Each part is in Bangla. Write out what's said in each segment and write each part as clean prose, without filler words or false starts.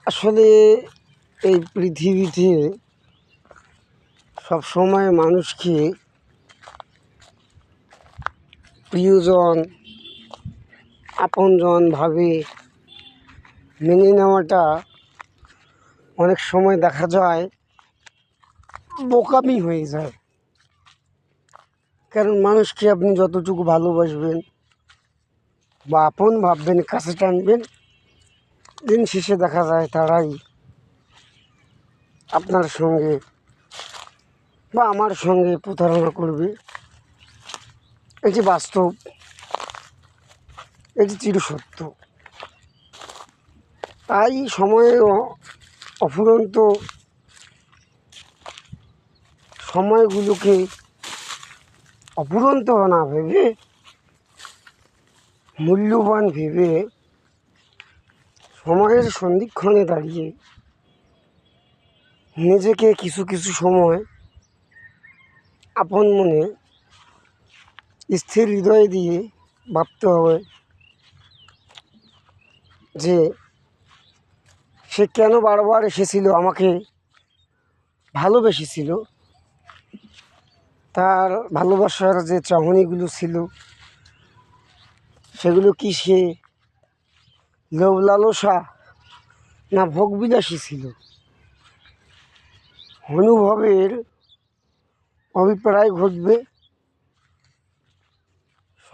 আসলে এই পৃথিবীতে সবসময় মানুষকে প্রিয়জন আপনজন ভাবে মেনে নেওয়াটা অনেক সময় দেখা যায় বোকামি হয়ে যায়। কারণ মানুষকে আপনি যতটুকু ভালোবাসবেন বা আপন ভাববেন, কাছে টানবেন, দিন শেষে দেখা যায় তারাই আপনার সঙ্গে বা আমার সঙ্গে প্রতারণা করবে। এটি বাস্তব, এটি চিরসত্য। তাই সময়ের অফুরন্ত সময়গুলোকে অফুরন্ত না ভেবে মূল্যবান ভেবে সময়ের সন্ধিক্ষণে দাঁড়িয়ে নিজেকে কিছু কিছু সময় আপন মনে স্থির হৃদয় দিয়ে ভাবতে হবে যে সে কেন বারবার এসেছিল, আমাকে ভালোবেসেছিল, তার ভালোবাসার যে চাহনিগুলো ছিল সেগুলো কি সে লোভ লালসা না ভোগবিলাসী ছিল। অনুভবের অভিপ্রায় ঘটবে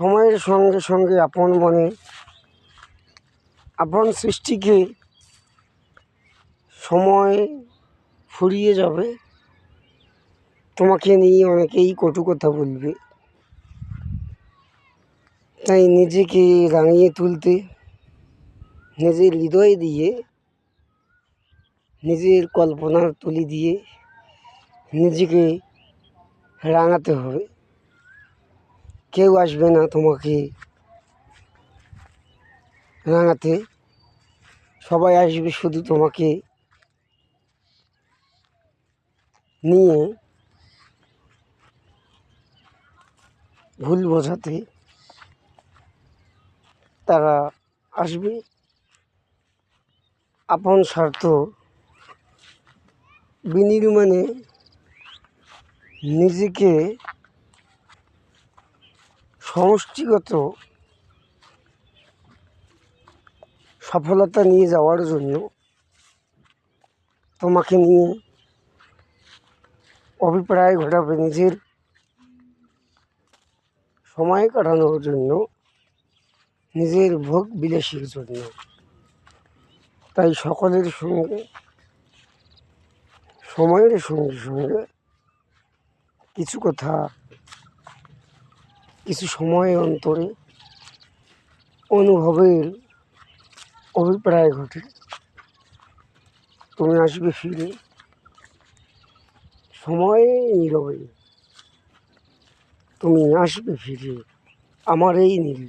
সময়ের সঙ্গে সঙ্গে। আপন মনে আপন সৃষ্টিকে সময় ফুরিয়ে যাবে, তোমাকে নিয়ে অনেকেই কটু কথা বলবে। তাই নিজেকে রাঙিয়ে তুলতে, নিজের হৃদয় দিয়ে, নিজের কল্পনার তুলি দিয়ে নিজেকে রাঙাতে হবে। কেউ আসবে না তোমাকে রাঙাতে, সবাই আসবে শুধু তোমাকে নিয়ে ভুল বোঝাতে। তারা আসবে আপন স্বার্থ বিনির্মাণে নিজেকে সমষ্টিগত সফলতা নিয়ে যাওয়ার জন্য, তোমাকে নিয়ে অভিপ্রায় ঘটাবে নিজের সময় কাটানোর জন্য, নিজের ভোগ বিলাসের জন্য। তাই সকলের সঙ্গে সময়ের সঙ্গে সঙ্গে কিছু কথা কিছু সময় অন্তরে অনুভবের অভিপ্রায় ঘটে। তুমি আসবে ফিরে সময়ে নীরবে, তুমি আসবে ফিরে আমার এই নীল।